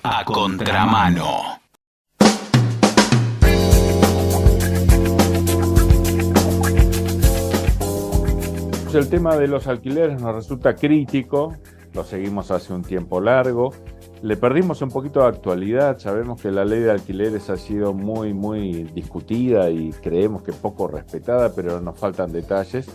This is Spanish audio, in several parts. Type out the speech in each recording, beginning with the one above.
A contramano. El tema de los alquileres nos resulta crítico, lo seguimos hace un tiempo largo, le perdimos un poquito de actualidad, sabemos que la ley de alquileres ha sido muy discutida y creemos que poco respetada, pero nos faltan detalles.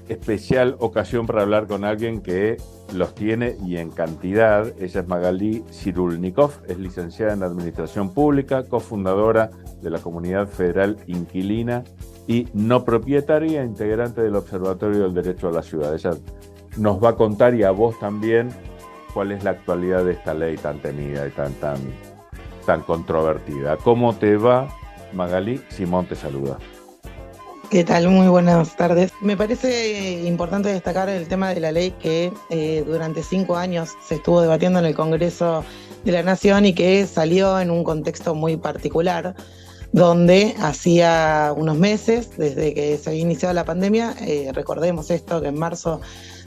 Especial ocasión para hablar con alguien que los tiene y en cantidad. Ella es Magalí Cirulnikov, es licenciada en Administración Pública, cofundadora de la Comunidad Federal Inquilina y no propietaria, integrante del Observatorio del Derecho a la Ciudad. Ella nos va a contar, y a vos también, cuál es la actualidad de esta ley tan temida y tan controvertida. ¿Cómo te va, Magalí? Simón te saluda. ¿Qué tal? Muy buenas tardes. Me parece importante destacar el tema de la ley que durante 5 años se estuvo debatiendo en el Congreso de la Nación y que salió en un contexto muy particular, donde hacía unos meses, desde que se había iniciado la pandemia, recordemos esto, que en marzo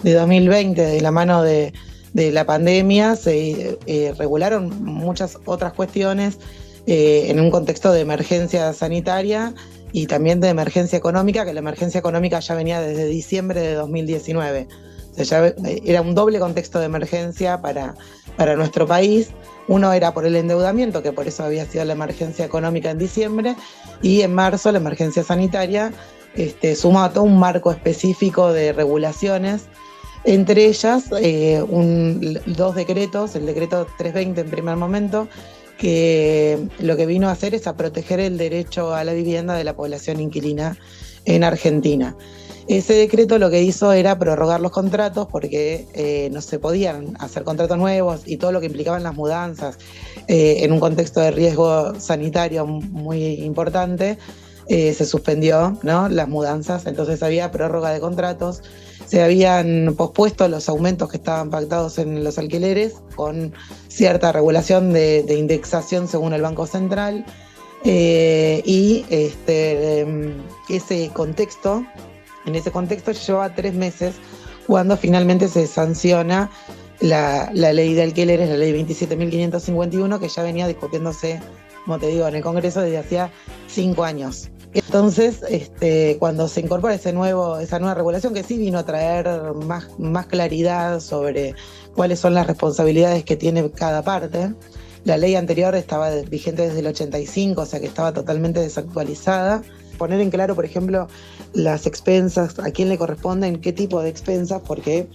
de 2020, de la mano de la pandemia, se regularon muchas otras cuestiones en un contexto de emergencia sanitaria y también de emergencia económica, que la emergencia económica ya venía desde diciembre de 2019. O sea, ya era un doble contexto de emergencia para nuestro país. Uno era por el endeudamiento, que por eso había sido la emergencia económica en diciembre, y en marzo la emergencia sanitaria, suma a todo un marco específico de regulaciones, entre ellas 2 decretos, el decreto 320 en primer momento, que lo que vino a hacer es a proteger el derecho a la vivienda de la población inquilina en Argentina. Ese decreto lo que hizo era prorrogar los contratos porque no se podían hacer contratos nuevos y todo lo que implicaban las mudanzas en un contexto de riesgo sanitario muy importante, se suspendió, ¿no?, las mudanzas, entonces había prórroga de contratos. Se habían pospuesto los aumentos que estaban pactados en los alquileres con cierta regulación de indexación según el Banco Central, y en ese contexto llevaba 3 meses cuando finalmente se sanciona la ley de alquileres, la ley 27.551, que ya venía discutiéndose, como te digo, en el Congreso desde hacía 5 años. Entonces, cuando se incorpora esa nueva regulación, que sí vino a traer más claridad sobre cuáles son las responsabilidades que tiene cada parte. La ley anterior estaba vigente desde el 85, o sea que estaba totalmente desactualizada. Poner en claro, por ejemplo, las expensas, a quién le corresponden, qué tipo de expensas, porque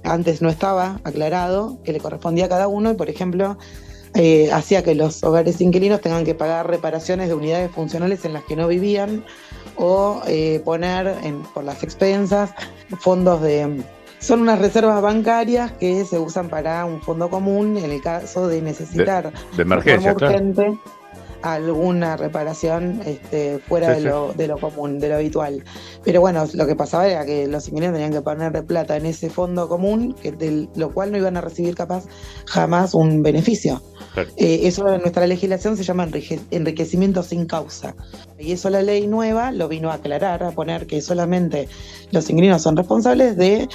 antes no estaba aclarado que le correspondía a cada uno y, por ejemplo, hacía que los hogares inquilinos tengan que pagar reparaciones de unidades funcionales en las que no vivían o poner por las expensas fondos son unas reservas bancarias que se usan para un fondo común en el caso de necesitar de emergencia, de forma urgente, alguna reparación fuera de lo común, de lo habitual. Pero bueno, lo que pasaba era que los inquilinos tenían que poner plata en ese fondo común, de lo cual no iban a recibir jamás un beneficio. Claro. Eso en nuestra legislación se llama enriquecimiento sin causa. Y eso la ley nueva lo vino a aclarar, a poner que solamente los inquilinos son responsables de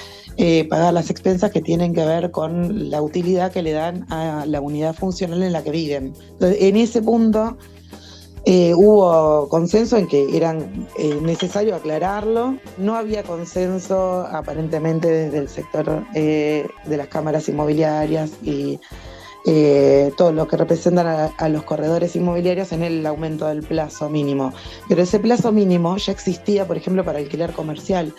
pagar las expensas que tienen que ver con la utilidad que le dan a la unidad funcional en la que viven. Entonces, en ese punto hubo consenso en que era necesario aclararlo. No había consenso aparentemente desde el sector de las cámaras inmobiliarias y todos los que representan a los corredores inmobiliarios en el aumento del plazo mínimo. Pero ese plazo mínimo ya existía, por ejemplo, para alquiler comercial,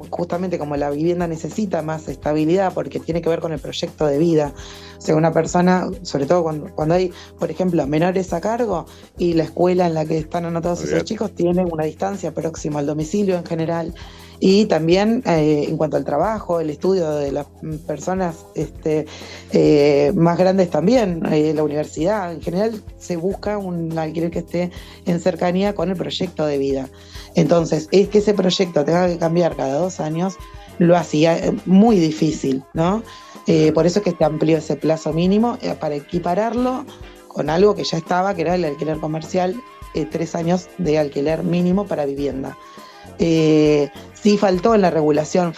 justamente como la vivienda necesita más estabilidad porque tiene que ver con el proyecto de vida. O sea, una persona, sobre todo cuando hay, por ejemplo, menores a cargo y la escuela en la que están anotados esos chicos tiene una distancia próxima al domicilio en general. Y también en cuanto al trabajo, el estudio de las personas más grandes también, la universidad, en general se busca un alquiler que esté en cercanía con el proyecto de vida. Entonces, es que ese proyecto tenga que cambiar cada 2 años, lo hacía muy difícil, ¿no? Por eso es que se amplió ese plazo mínimo para equipararlo con algo que ya estaba, que era el alquiler comercial, 3 años de alquiler mínimo para vivienda. Sí faltó en la regulación,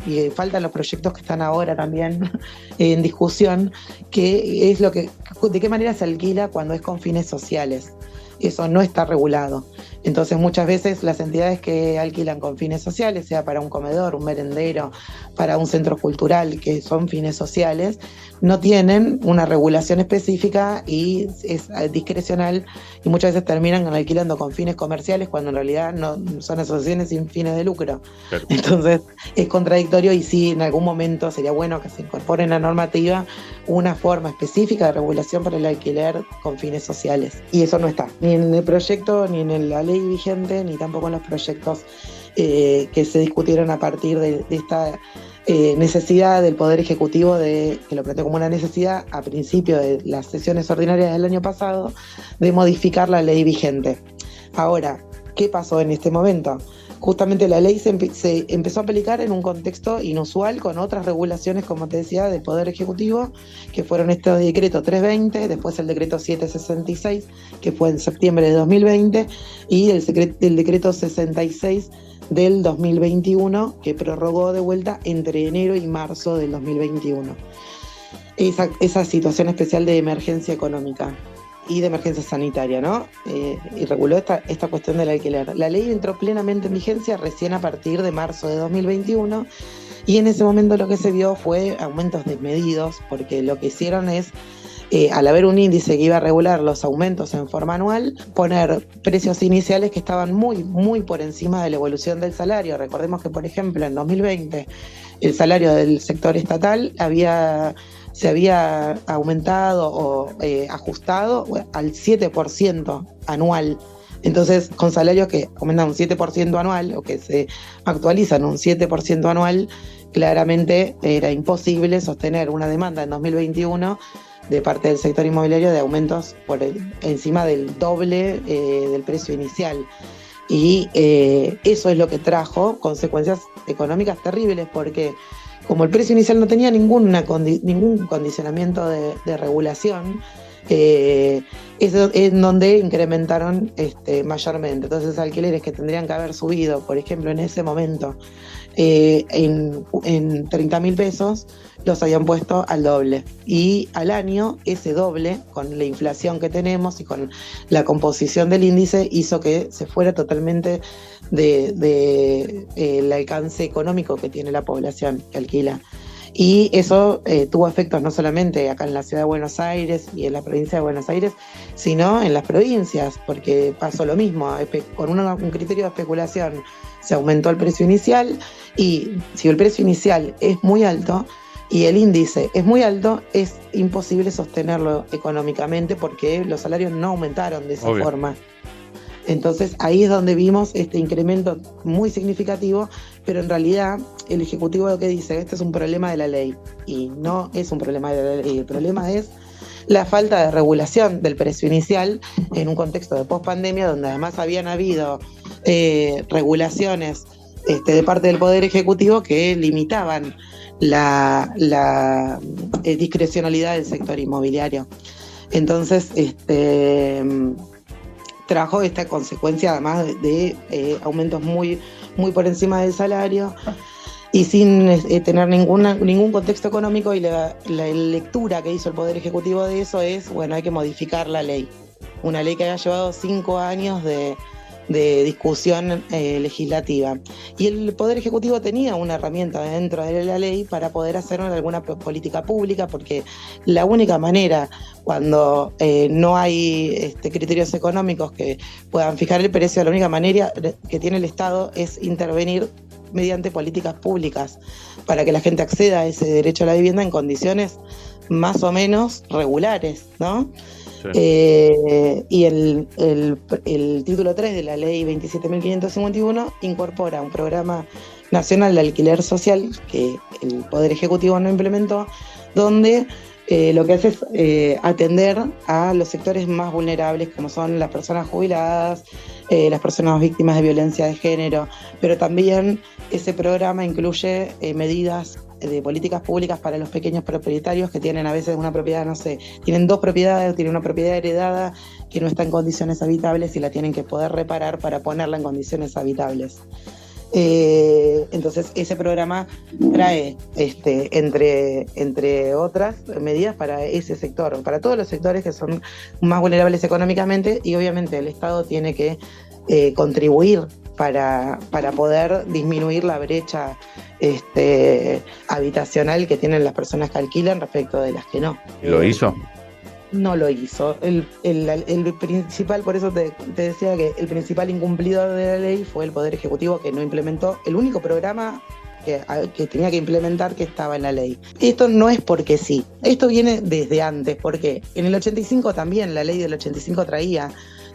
y faltan los proyectos que están ahora también en discusión, que es de qué manera se alquila cuando es con fines sociales. Eso no está regulado. Entonces muchas veces las entidades que alquilan con fines sociales, sea para un comedor, un merendero, para un centro cultural, que son fines sociales, no tienen una regulación específica y es discrecional, y muchas veces terminan alquilando con fines comerciales cuando en realidad no son asociaciones sin fines de lucro. Claro. Entonces es contradictorio, y sí, en algún momento sería bueno que se incorpore en la normativa una forma específica de regulación para el alquiler con fines sociales. Y eso no está, ni en el proyecto, ni en la ley vigente, ni tampoco en los proyectos que se discutieron a partir de esta necesidad del Poder Ejecutivo, que lo planteó como una necesidad a principio de las sesiones ordinarias del año pasado, de modificar la ley vigente. Ahora, ¿qué pasó en este momento? Justamente la ley se empezó a aplicar en un contexto inusual, con otras regulaciones, como te decía, del Poder Ejecutivo, que fueron este decreto 320, después el decreto 766, que fue en septiembre de 2020, y el decreto 66 del 2021, que prorrogó de vuelta entre enero y marzo del 2021. Esa situación especial de emergencia económica y de emergencia sanitaria, ¿no? Y reguló esta cuestión del alquiler. La ley entró plenamente en vigencia recién a partir de marzo de 2021, y en ese momento lo que se vio fue aumentos desmedidos, porque lo que hicieron es, al haber un índice que iba a regular los aumentos en forma anual, poner precios iniciales que estaban muy, muy por encima de la evolución del salario. Recordemos que, por ejemplo, en 2020 el salario del sector estatal se había aumentado o ajustado al 7% anual. Entonces, con salarios que aumentan un 7% anual, o que se actualizan un 7% anual, claramente era imposible sostener una demanda en 2021 de parte del sector inmobiliario de aumentos por encima del doble del precio inicial. Y eso es lo que trajo consecuencias económicas terribles, porque como el precio inicial no tenía ningún condicionamiento de regulación, es en donde incrementaron mayormente. Entonces, alquileres que tendrían que haber subido, por ejemplo, en ese momento, en 30.000 pesos, los habían puesto al doble. Y al año, ese doble, con la inflación que tenemos y con la composición del índice, hizo que se fuera totalmente el alcance económico que tiene la población que alquila. Y eso tuvo efectos no solamente acá en la ciudad de Buenos Aires y en la provincia de Buenos Aires, sino en las provincias, porque pasó lo mismo. Con un criterio de especulación se aumentó el precio inicial, y si el precio inicial es muy alto y el índice es muy alto, es imposible sostenerlo económicamente, porque los salarios no aumentaron de esa forma. Entonces ahí es donde vimos este incremento muy significativo, pero en realidad el Ejecutivo lo que dice: este es un problema de la ley, y no es un problema de la ley. El problema es la falta de regulación del precio inicial en un contexto de pospandemia, donde además habían habido regulaciones de parte del Poder Ejecutivo que limitaban la discrecionalidad del sector inmobiliario. Entonces, trajo esta consecuencia, además de aumentos muy, muy por encima del salario, y sin tener ningún contexto económico. Y la lectura que hizo el Poder Ejecutivo de eso es: bueno, hay que modificar la ley. Una ley que había llevado 5 años de discusión legislativa. Y el Poder Ejecutivo tenía una herramienta dentro de la ley para poder hacer alguna política pública, porque la única manera, cuando no hay criterios económicos que puedan fijar el precio, la única manera que tiene el Estado es intervenir mediante políticas públicas para que la gente acceda a ese derecho a la vivienda en condiciones más o menos regulares, ¿no? Sí. Y el título 3 de la ley 27.551 incorpora un programa nacional de alquiler social que el Poder Ejecutivo no implementó, donde lo que hace es atender a los sectores más vulnerables, como son las personas jubiladas, las personas víctimas de violencia de género, pero también ese programa incluye medidas de políticas públicas para los pequeños propietarios que tienen a veces una propiedad, no sé, tienen 2 propiedades, tienen una propiedad heredada que no está en condiciones habitables y la tienen que poder reparar para ponerla en condiciones habitables. Entonces ese programa trae entre otras medidas para ese sector, para todos los sectores que son más vulnerables económicamente, y obviamente el Estado tiene que contribuir para poder disminuir la brecha habitacional que tienen las personas que alquilan respecto de las que no. ¿Lo hizo? No lo hizo. El principal, por eso te decía que el principal incumplidor de la ley fue el Poder Ejecutivo, que no implementó el único programa que tenía que implementar, que estaba en la ley. Esto no es porque sí, esto viene desde antes, porque en el 85 también, la ley del 85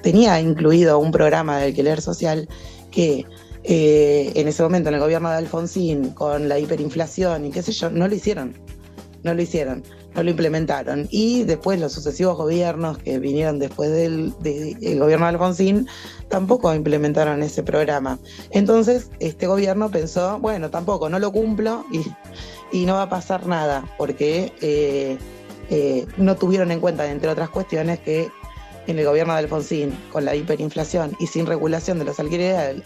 tenía incluido un programa de alquiler social que en ese momento en el gobierno de Alfonsín, con la hiperinflación y qué sé yo, no lo hicieron, no lo implementaron. Y después los sucesivos gobiernos que vinieron después del gobierno de Alfonsín tampoco implementaron ese programa. Entonces este gobierno pensó, bueno, tampoco, no lo cumplo y no va a pasar nada, porque no tuvieron en cuenta, entre otras cuestiones, que en el gobierno de Alfonsín, con la hiperinflación y sin regulación de los alquileres,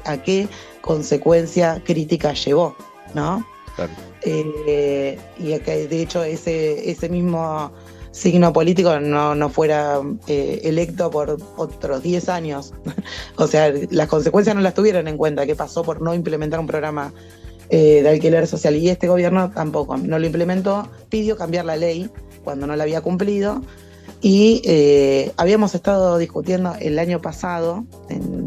a qué consecuencia crítica llevó, ¿no? Claro. Y que de hecho ese mismo signo político no fuera electo por otros 10 años. O sea, las consecuencias no las tuvieron en cuenta, que pasó por no implementar un programa de alquiler social. Y este gobierno tampoco, no lo implementó, pidió cambiar la ley cuando no la había cumplido. Y habíamos estado discutiendo el año pasado,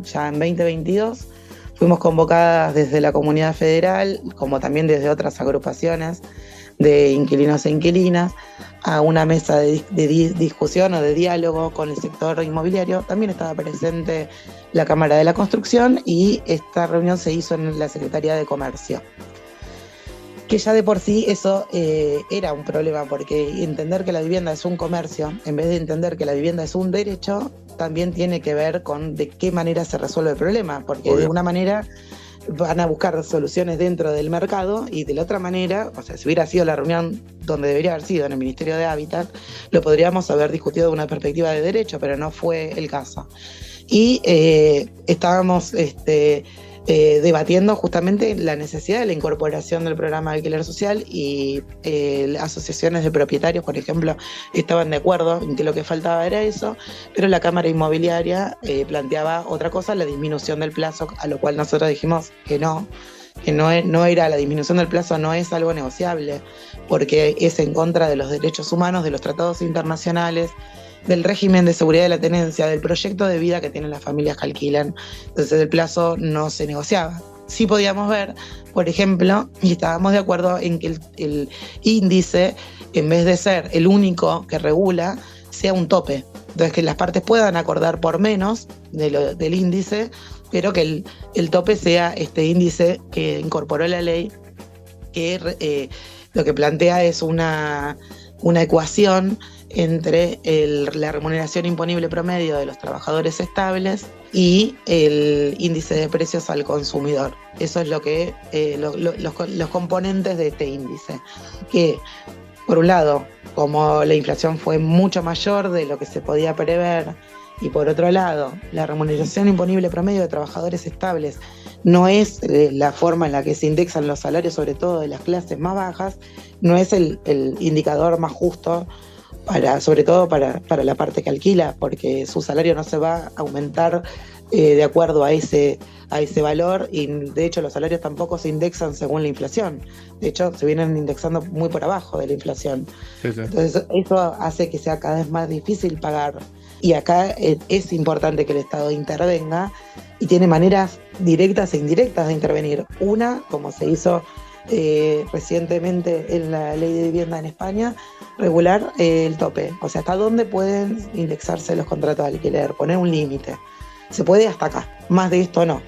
ya en 2022, fuimos convocadas desde la Comunidad Federal, como también desde otras agrupaciones de inquilinos e inquilinas, a una mesa de discusión o de diálogo con el sector inmobiliario. También estaba presente la Cámara de la Construcción y esta reunión se hizo en la Secretaría de Comercio. Que ya de por sí eso era un problema, porque entender que la vivienda es un comercio, en vez de entender que la vivienda es un derecho, también tiene que ver con de qué manera se resuelve el problema, porque Obvio. De una manera van a buscar soluciones dentro del mercado y de la otra manera, o sea, si hubiera sido la reunión donde debería haber sido, en el Ministerio de Hábitat, lo podríamos haber discutido de una perspectiva de derecho, pero no fue el caso. Y estábamos debatiendo justamente la necesidad de la incorporación del programa de alquiler social, y asociaciones de propietarios, por ejemplo, estaban de acuerdo en que lo que faltaba era eso, pero la Cámara Inmobiliaria planteaba otra cosa, la disminución del plazo, a lo cual nosotros dijimos que no era, la disminución del plazo no es algo negociable, porque es en contra de los derechos humanos, de los tratados internacionales, del régimen de seguridad de la tenencia, del proyecto de vida que tienen las familias que alquilan. Entonces el plazo no se negociaba. Sí podíamos ver, por ejemplo, y estábamos de acuerdo en que el índice, en vez de ser el único que regula, sea un tope. Entonces que las partes puedan acordar por menos del índice, pero que el tope sea este índice que incorporó la ley, que lo que plantea es una ecuación entre la remuneración imponible promedio de los trabajadores estables y el índice de precios al consumidor. Eso es lo que los componentes de este índice, que por un lado, como la inflación fue mucho mayor de lo que se podía prever, y por otro lado, la remuneración imponible promedio de trabajadores estables no es la forma en la que se indexan los salarios, sobre todo de las clases más bajas, no es el indicador más justo, sobre todo para la parte que alquila, porque su salario no se va a aumentar de acuerdo a ese valor, y de hecho los salarios tampoco se indexan según la inflación. De hecho, se vienen indexando muy por abajo de la inflación. Sí. Entonces eso hace que sea cada vez más difícil pagar. Y acá es importante que el Estado intervenga, y tiene maneras directas e indirectas de intervenir. Una, como se hizo recientemente en la ley de vivienda en España, regular el tope, o sea, hasta dónde pueden indexarse los contratos de alquiler, poner un límite. Se puede hasta acá, más de esto no.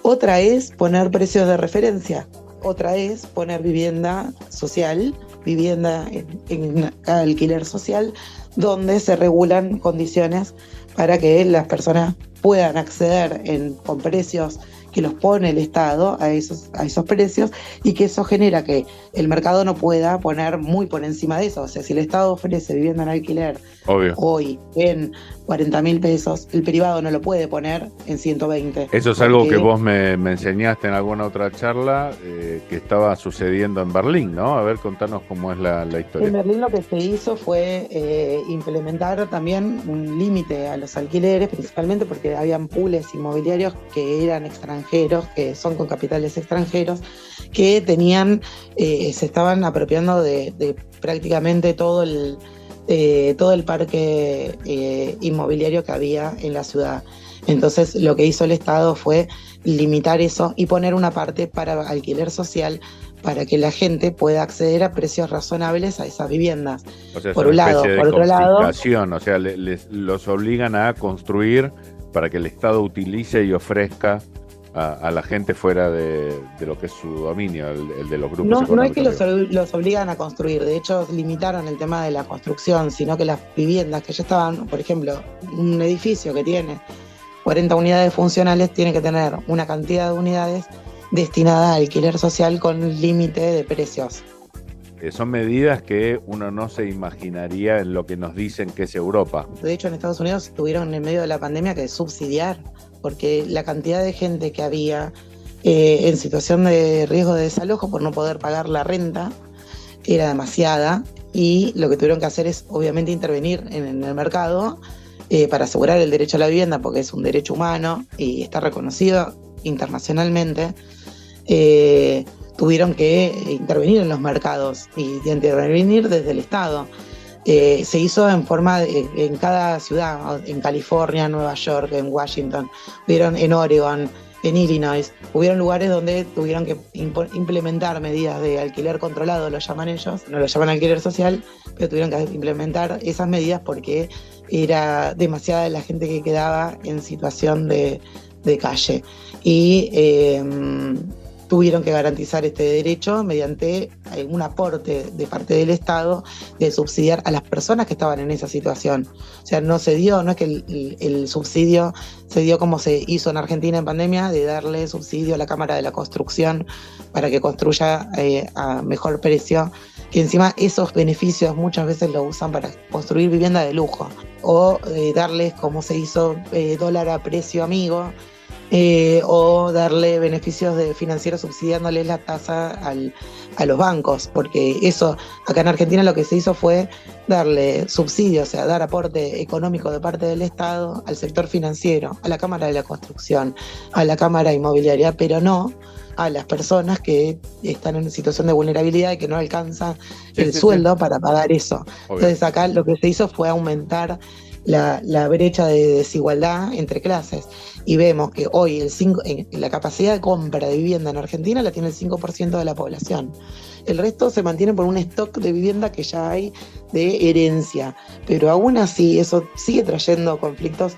Otra es poner precios de referencia, otra es poner vivienda social, vivienda en alquiler social, donde se regulan condiciones para que las personas puedan acceder con precios que los pone el Estado a esos precios, y que eso genera que el mercado no pueda poner muy por encima de eso. O sea, si el Estado ofrece vivienda en alquiler Obvio. hoy en 40.000 pesos, el privado no lo puede poner en 120. Eso es algo que vos me enseñaste en alguna otra charla, que estaba sucediendo en Berlín, ¿no? A ver, contanos cómo es la historia. En Berlín lo que se hizo fue implementar también un límite a los alquileres, principalmente porque habían pools inmobiliarios que eran extranjeros, que son con capitales extranjeros, que tenían, se estaban apropiando de prácticamente todo el parque inmobiliario que había en la ciudad. Entonces lo que hizo el Estado fue limitar eso y poner una parte para alquiler social, para que la gente pueda acceder a precios razonables a esas viviendas. O sea, por un lado. Por otro lado, o sea, los obligan a construir para que el Estado utilice y ofrezca a la gente fuera de lo que es su dominio, el de los grupos económicos. No es que los obligan a construir, de hecho limitaron el tema de la construcción, sino que las viviendas que ya estaban, por ejemplo, un edificio que tiene 40 unidades funcionales tiene que tener una cantidad de unidades destinada a alquiler social con límite de precios. Son medidas que uno no se imaginaría en lo que nos dicen que es Europa. De hecho, en Estados Unidos tuvieron en medio de la pandemia que subsidiar, porque la cantidad de gente que había en situación de riesgo de desalojo por no poder pagar la renta era demasiada, y lo que tuvieron que hacer es obviamente intervenir en el mercado para asegurar el derecho a la vivienda, porque es un derecho humano y está reconocido internacionalmente. Tuvieron que intervenir en los mercados y intervenir desde el Estado. Se hizo en forma en cada ciudad, en California, Nueva York, en Washington, en Oregon, en Illinois. Hubieron lugares donde tuvieron que implementar medidas de alquiler controlado, lo llaman ellos, no lo llaman alquiler social, pero tuvieron que implementar esas medidas porque era demasiada la gente que quedaba en situación de calle. Y tuvieron que garantizar este derecho mediante un aporte de parte del Estado de subsidiar a las personas que estaban en esa situación. O sea, no es que el subsidio se dio como se hizo en Argentina en pandemia, de darle subsidio a la Cámara de la Construcción para que construya a mejor precio, que encima esos beneficios muchas veces lo usan para construir vivienda de lujo, o darles, como se hizo, dólar a precio amigo, o darle beneficios financieros subsidiándoles la tasa a los bancos, porque eso acá en Argentina lo que se hizo fue darle subsidios, o sea, dar aporte económico de parte del Estado al sector financiero, a la Cámara de la Construcción, a la Cámara Inmobiliaria, pero no a las personas que están en situación de vulnerabilidad y que no alcanzan el sueldo para pagar eso. Obvio. Entonces acá lo que se hizo fue aumentar la brecha de desigualdad entre clases, y vemos que hoy la capacidad de compra de vivienda en Argentina la tiene el 5% de la población. El resto se mantiene por un stock de vivienda que ya hay de herencia, pero aún así eso sigue trayendo conflictos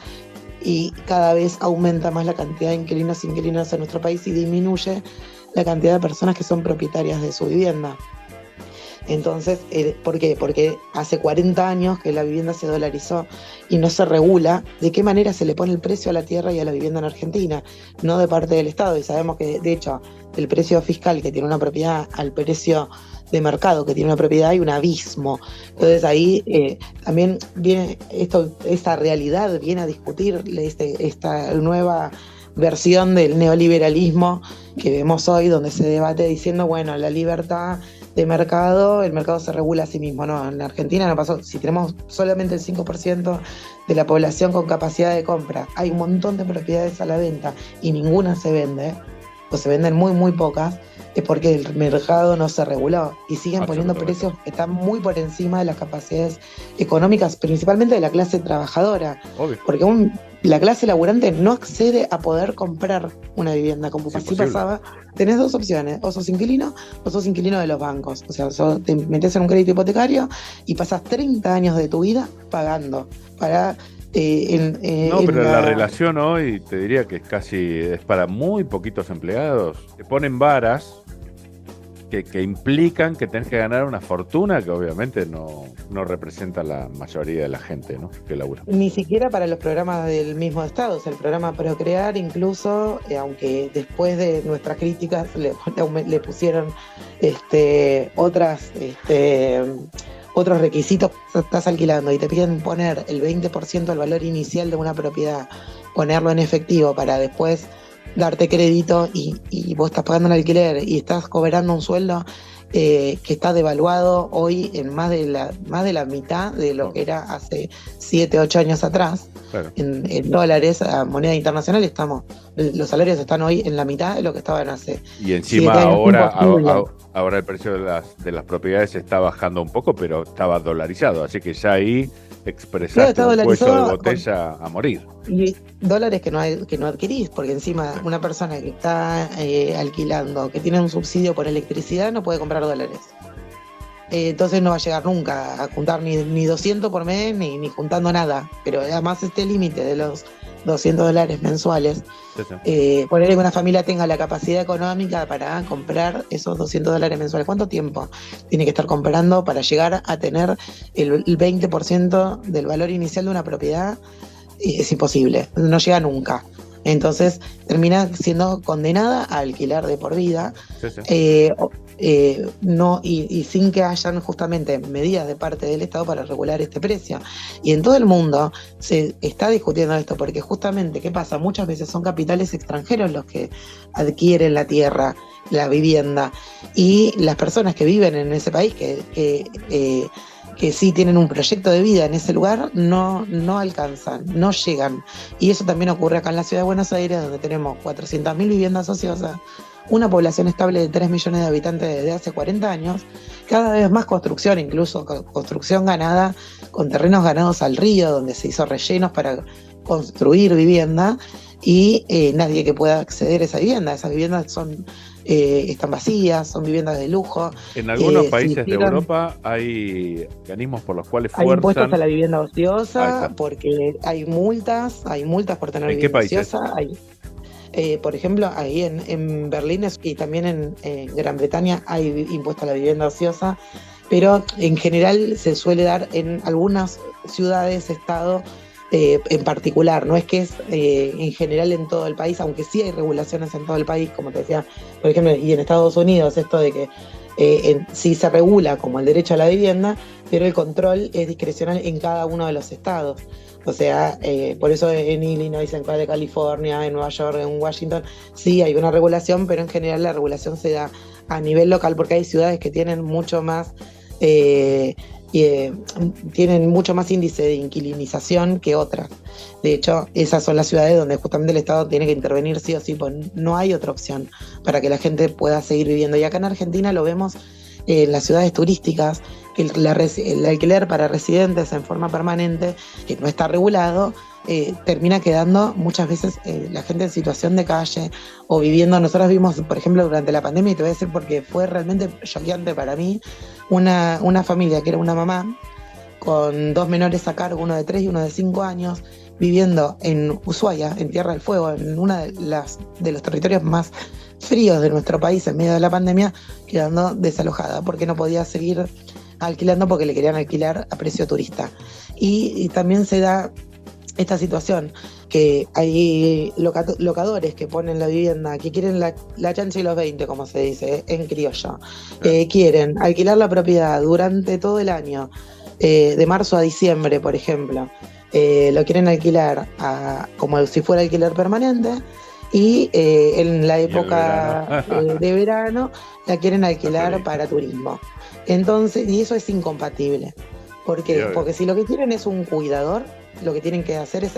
y cada vez aumenta más la cantidad de inquilinos e inquilinas en nuestro país y disminuye la cantidad de personas que son propietarias de su vivienda. Entonces, ¿por qué? Porque hace 40 años que la vivienda se dolarizó y no se regula de qué manera se le pone el precio a la tierra y a la vivienda en Argentina, no de parte del Estado. Y sabemos que, de hecho, el precio fiscal que tiene una propiedad al precio de mercado que tiene una propiedad hay un abismo. Entonces ahí también viene esta realidad viene a discutir esta nueva versión del neoliberalismo que vemos hoy, donde se debate diciendo, bueno, la libertad de mercado, el mercado se regula a sí mismo. No, en la Argentina no pasó. Si tenemos solamente el 5% de la población con capacidad de compra, hay un montón de propiedades a la venta y ninguna se vende, o se venden muy, muy pocas, es porque el mercado no se reguló y siguen poniendo precios que están muy por encima de las capacidades económicas, principalmente de la clase trabajadora. Obvio. Porque la clase laburante no accede a poder comprar una vivienda, como así pasaba. Tenés dos opciones, o sos inquilino de los bancos. O sea, te metes en un crédito hipotecario y pasas 30 años de tu vida pagando para... pero la relación hoy te diría que es para muy poquitos empleados. Te ponen varas que implican que tenés que ganar una fortuna que obviamente no representa la mayoría de la gente, ¿no?, que labura. Ni siquiera para los programas del mismo Estado. O sea, el programa Procrear incluso, aunque después de nuestras críticas le pusieron otros requisitos. Estás alquilando y te piden poner el 20% del valor inicial de una propiedad, ponerlo en efectivo para después darte crédito, y vos estás pagando el alquiler y estás cobrando un sueldo que está devaluado hoy en más de la mitad de lo que era hace 7, 8 años atrás. Claro. En dólares, a moneda internacional, los salarios están hoy en la mitad de lo que estaban hace. Y encima 7 años. ahora el precio de las propiedades está bajando un poco, pero estaba dolarizado, así que ya ahí expresaste un cuello de botella a morir. Y dólares que no adquirís, porque encima una persona que está alquilando, que tiene un subsidio por electricidad, no puede comprar dólares. Entonces no va a llegar nunca a juntar ni 200 por mes, ni juntando nada. Pero además este límite de los $200 mensuales, ponerle que una familia tenga la capacidad económica para comprar esos $200 mensuales. ¿Cuánto tiempo tiene que estar comprando para llegar a tener el 20% del valor inicial de una propiedad? Es imposible, no llega nunca. Entonces termina siendo condenada a alquilar de por vida. Y sin que hayan justamente medidas de parte del Estado para regular este precio. Y en todo el mundo se está discutiendo esto, porque justamente, ¿qué pasa? Muchas veces son capitales extranjeros los que adquieren la tierra, la vivienda, y las personas que viven en ese país, que sí tienen un proyecto de vida en ese lugar, no alcanzan, no llegan. Y eso también ocurre acá en la ciudad de Buenos Aires, donde tenemos 400.000 viviendas ociosas, una población estable de 3 millones de habitantes desde hace 40 años, cada vez más construcción, incluso construcción ganada, con terrenos ganados al río, donde se hizo rellenos para construir vivienda, y nadie que pueda acceder a esa vivienda. Esas viviendas están vacías, son viviendas de lujo. En algunos países de Europa hay mecanismos por los cuales hay fuerzan... impuestos a la vivienda ociosa, porque hay multas por tener vivienda ociosa. Por ejemplo, ahí en Berlín y también en Gran Bretaña hay impuesto a la vivienda ociosa, pero en general se suele dar en algunas ciudades, estado en particular. No es que es en general en todo el país, aunque sí hay regulaciones en todo el país, como te decía, por ejemplo, y en Estados Unidos, esto de que sí se regula como el derecho a la vivienda, pero el control es discrecional en cada uno de los estados. O sea, por eso en Illinois, en California, en Nueva York, en Washington, sí hay una regulación, pero en general la regulación se da a nivel local, porque hay ciudades que tienen mucho más índice de inquilinización que otras. De hecho, esas son las ciudades donde justamente el Estado tiene que intervenir sí o sí, pues no hay otra opción para que la gente pueda seguir viviendo. Y acá en Argentina lo vemos en las ciudades turísticas, que el alquiler para residentes en forma permanente, que no está regulado, termina quedando muchas veces la gente en situación de calle o viviendo. Nosotros vimos, por ejemplo, durante la pandemia, y te voy a decir porque fue realmente choqueante para mí, una familia que era una mamá con 2 menores a cargo, uno de 3 y uno de 5 años, viviendo en Ushuaia, en Tierra del Fuego, en uno de los territorios más fríos de nuestro país en medio de la pandemia, quedando desalojada porque no podía seguir alquilando, porque le querían alquilar a precio turista. Y también se da esta situación que hay locadores que ponen la vivienda, que quieren la chancha y los 20, como se dice en criollo, quieren alquilar la propiedad durante todo el año, de marzo a diciembre, por ejemplo, lo quieren alquilar como si fuera alquiler permanente, y en la época de verano la quieren alquilar para turismo. Entonces, y eso es incompatible. ¿Por qué? Porque si lo que quieren es un cuidador, lo que tienen que hacer es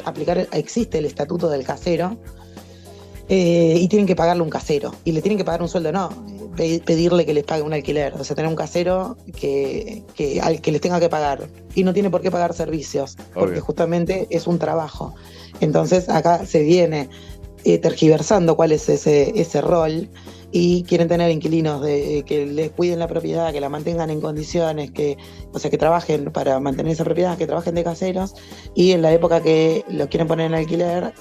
existe el estatuto del casero, y tienen que pagarle un casero, y le tienen que pagar un sueldo, no pedirle que les pague un alquiler. O sea, tener un casero al que les tenga que pagar, y no tiene por qué pagar servicios, porque justamente es un trabajo. Entonces acá se viene tergiversando cuál es ese rol, y quieren tener inquilinos que les cuiden la propiedad, que la mantengan en condiciones, que trabajen para mantener esa propiedad, que trabajen de caseros, y en la época que lo quieren poner en alquiler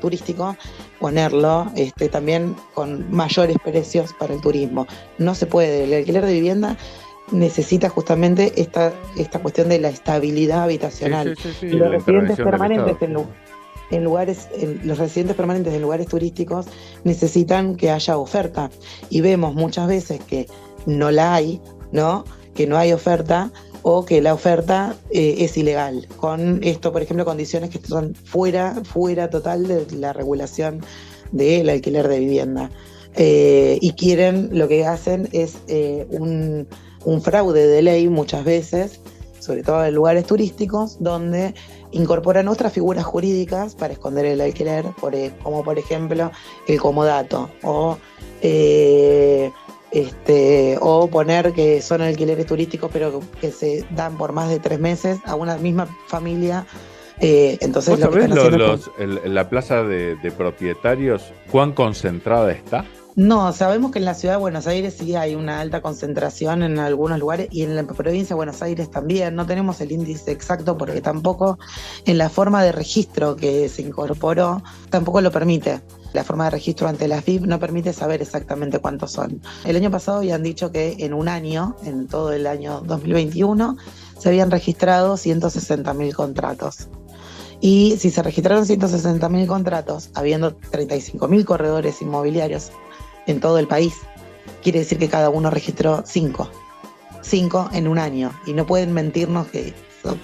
turístico, ponerlo también con mayores precios para el turismo. No se puede, el alquiler de vivienda necesita justamente esta cuestión de la estabilidad habitacional. Sí, Y los la residentes intervención del permanentes Estado. los residentes permanentes en lugares turísticos necesitan que haya oferta. Y vemos muchas veces que no la hay, ¿no? Que no hay oferta, o que la oferta es ilegal. Con esto, por ejemplo, condiciones que son fuera total de la regulación del alquiler de vivienda. Y lo que hacen es un fraude de ley muchas veces, sobre todo en lugares turísticos, donde incorporan otras figuras jurídicas para esconder el alquiler, como por ejemplo el comodato, o poner que son alquileres turísticos pero que se dan por más de 3 meses a una misma familia. Entonces ¿Vos lo que sabés están haciendo la plaza de propietarios cuán concentrada está? No, sabemos que en la ciudad de Buenos Aires sí hay una alta concentración en algunos lugares, y en la provincia de Buenos Aires también. No tenemos el índice exacto porque tampoco en la forma de registro que se incorporó tampoco lo permite. La forma de registro ante la AFIP no permite saber exactamente cuántos son. El año pasado habían dicho que en un año, en todo el año 2021, se habían registrado 160.000 contratos. Y si se registraron 160.000 contratos, habiendo 35.000 corredores inmobiliarios en todo el país, quiere decir que cada uno registró 5 en un año, y no pueden mentirnos que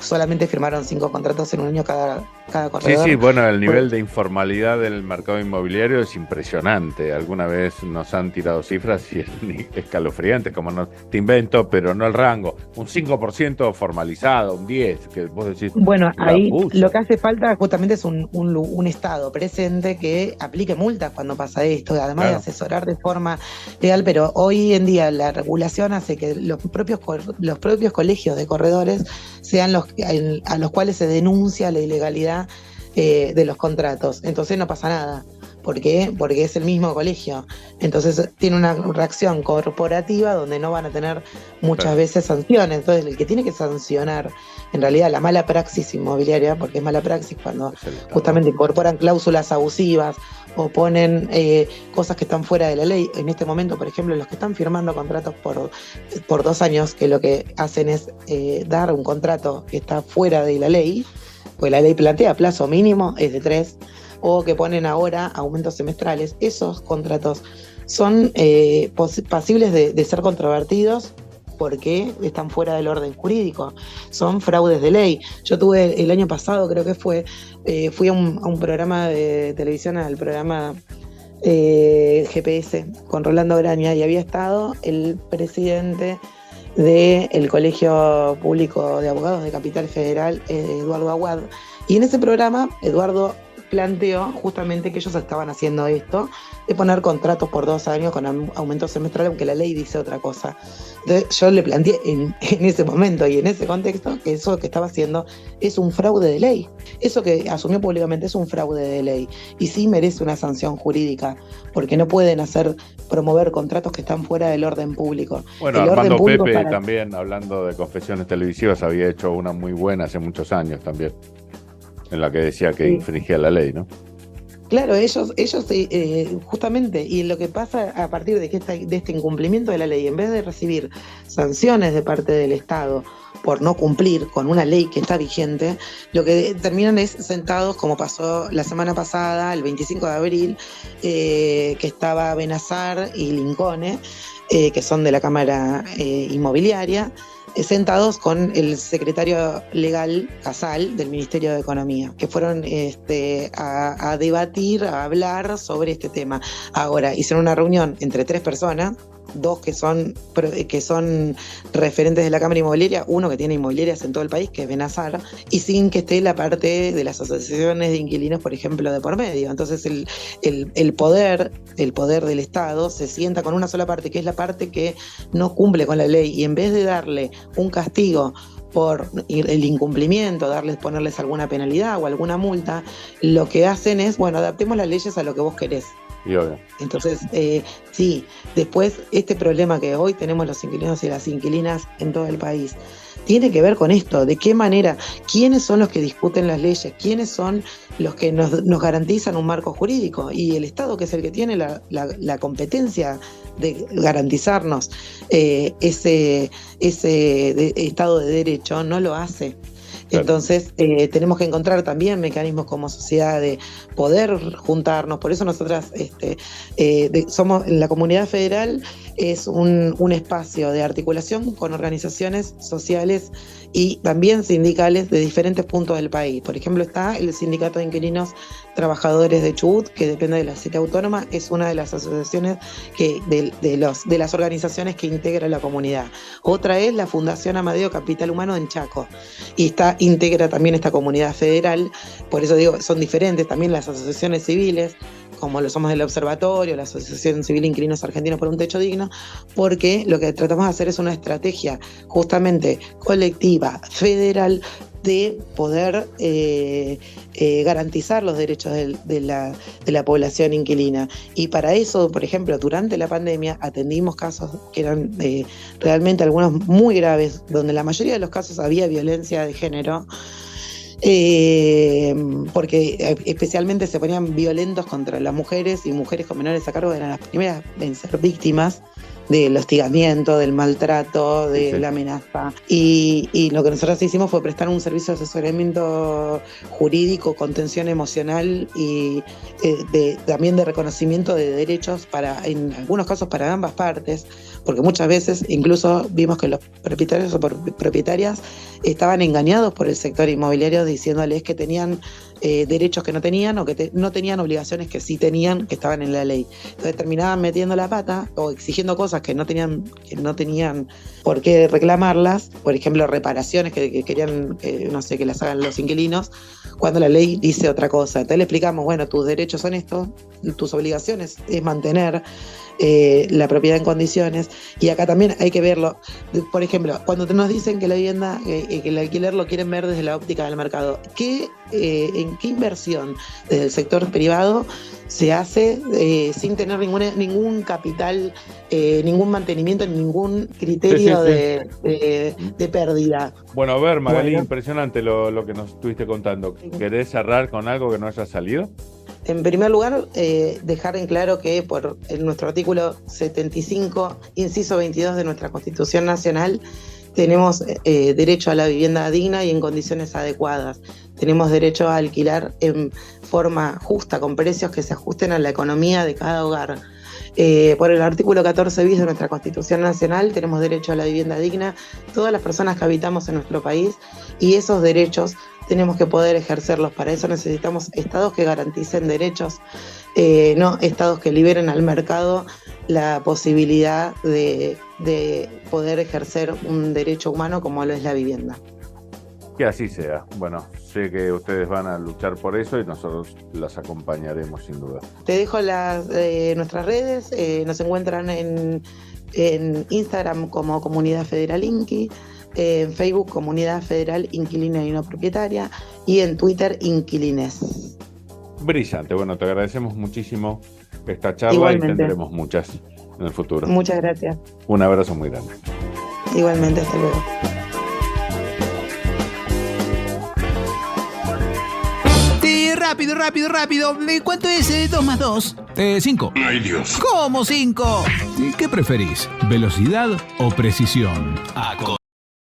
solamente firmaron 5 contratos en un año cada corredor. Sí, bueno, el nivel de informalidad del mercado inmobiliario es impresionante. Alguna vez nos han tirado cifras y es escalofriantes, como no te invento, pero no el rango. Un 5% formalizado, un 10%, que vos decís... Bueno, ahí pucha. lo que hace falta justamente es un Estado presente que aplique multas cuando pasa esto, además de asesorar de forma legal. Pero hoy en día la regulación hace que los propios colegios de corredores sean a los cuales se denuncia la ilegalidad de los contratos. Entonces no pasa nada. ¿Por qué? Porque es el mismo colegio. Entonces tiene una reacción corporativa donde no van a tener muchas veces sanciones. Entonces el que tiene que sancionar en realidad la mala praxis inmobiliaria, porque es mala praxis cuando justamente incorporan cláusulas abusivas o ponen cosas que están fuera de la ley. En este momento, por ejemplo, los que están firmando contratos por 2 años, que lo que hacen es dar un contrato que está fuera de la ley, pues la ley plantea plazo mínimo es de 3, o que ponen ahora aumentos semestrales. Esos contratos son pasibles de ser controvertidos porque están fuera del orden jurídico, son fraudes de ley. Yo tuve el año pasado, creo que fui a un programa de televisión, al programa GPS con Rolando Graña, y había estado el presidente del Colegio Público de Abogados de Capital Federal, Eduardo Aguad, y en ese programa Eduardo planteó justamente que ellos estaban haciendo esto, de poner contratos por 2 años con aumento semestral, aunque la ley dice otra cosa. Entonces yo le planteé en ese momento y en ese contexto que eso que estaba haciendo es un fraude de ley. Eso que asumió públicamente es un fraude de ley, y sí merece una sanción jurídica, porque no pueden promover contratos que están fuera del orden público. Bueno, Armando Pepe también, hablando de confesiones televisivas, había hecho una muy buena hace muchos años también, en la que decía que infringía la ley, ¿no? Claro, ellos justamente, y lo que pasa a partir de este incumplimiento de la ley, en vez de recibir sanciones de parte del Estado por no cumplir con una ley que está vigente, lo que terminan es sentados, como pasó la semana pasada, el 25 de abril, que estaba Benazar y Lincone, que son de la Cámara Inmobiliaria, sentados con el secretario legal Casal del Ministerio de Economía, que fueron a debatir, a hablar sobre este tema. Ahora, hicieron una reunión entre 3 personas, 2 que son referentes de la Cámara Inmobiliaria, uno que tiene inmobiliarias en todo el país, que es Benazar, y sin que esté la parte de las asociaciones de inquilinos, por ejemplo, de por medio. Entonces el poder del Estado se sienta con una sola parte, que es la parte que no cumple con la ley, y en vez de darle un castigo por el incumplimiento, ponerles alguna penalidad o alguna multa, lo que hacen es, bueno, adaptemos las leyes a lo que vos querés. Y obvio. Entonces, sí, después este problema que hoy tenemos los inquilinos y las inquilinas en todo el país, tiene que ver con esto, de qué manera, quiénes son los que discuten las leyes, quiénes son los que nos garantizan un marco jurídico, y el Estado, que es el que tiene la competencia de garantizarnos ese Estado de Derecho, no lo hace. Entonces tenemos que encontrar también mecanismos como sociedad de poder juntarnos. Por eso nosotras somos la Comunidad Federal, es un espacio de articulación con organizaciones sociales y también sindicales de diferentes puntos del país. Por ejemplo, está el Sindicato de Inquilinos Trabajadores de Chubut, que depende de la City Autónoma, es una de las asociaciones de las organizaciones que integra la comunidad. Otra es la Fundación Amadeo Capital Humano en Chaco, y integra también esta Comunidad Federal. Por eso digo, son diferentes también las asociaciones civiles, como lo somos el Observatorio, la Asociación Civil Inquilinos Argentinos por un Techo Digno, porque lo que tratamos de hacer es una estrategia justamente colectiva, federal, de poder garantizar los derechos de la población inquilina. Y para eso, por ejemplo, durante la pandemia atendimos casos que eran realmente algunos muy graves, donde la mayoría de los casos había violencia de género, porque especialmente se ponían violentos contra las mujeres, y mujeres con menores a cargo eran las primeras en ser víctimas del hostigamiento, del maltrato, de la amenaza. Y lo que nosotros hicimos fue prestar un servicio de asesoramiento jurídico, contención emocional y también de reconocimiento de derechos en algunos casos para ambas partes, porque muchas veces incluso vimos que los propietarios o propietarias estaban engañados por el sector inmobiliario diciéndoles que tenían derechos que no tenían, o que no tenían obligaciones que sí tenían, que estaban en la ley. Entonces terminaban metiendo la pata o exigiendo cosas que no tenían por qué reclamarlas, por ejemplo reparaciones que querían que las hagan los inquilinos, cuando la ley dice otra cosa. Entonces le explicamos, bueno, tus derechos son estos, tus obligaciones es mantener la propiedad en condiciones, y acá también hay que verlo. Por ejemplo, cuando nos dicen que la vivienda, que el alquiler lo quieren ver desde la óptica del mercado, ¿en qué inversión desde el sector privado se hace sin tener ningún capital, ningún mantenimiento, ningún criterio de pérdida? Bueno, a ver, Magalí, impresionante lo que nos estuviste contando. ¿Querés cerrar con algo que no haya salido? En primer lugar, dejar en claro que en nuestro artículo 75, inciso 22 de nuestra Constitución Nacional, tenemos derecho a la vivienda digna y en condiciones adecuadas. Tenemos derecho a alquilar en forma justa, con precios que se ajusten a la economía de cada hogar. Por el artículo 14 bis de nuestra Constitución Nacional tenemos derecho a la vivienda digna, todas las personas que habitamos en nuestro país, y esos derechos tenemos que poder ejercerlos. Para eso necesitamos estados que garanticen derechos, no estados que liberen al mercado la posibilidad de poder ejercer un derecho humano como lo es la vivienda. Que así sea. Bueno, sé que ustedes van a luchar por eso y nosotros las acompañaremos sin duda. Te dejo nuestras redes, nos encuentran en Instagram como Comunidad Federal Inqui, en Facebook Comunidad Federal Inquilina y No Propietaria, y en Twitter Inquilines. Brillante. Bueno, te agradecemos muchísimo esta charla. Igualmente. Y tendremos muchas en el futuro. Muchas gracias. Un abrazo muy grande. Igualmente, hasta luego. Rápido. ¿Cuánto es 2 más 2? 5. ¡Ay, Dios! ¿Cómo 5? ¿Qué preferís? ¿Velocidad o precisión?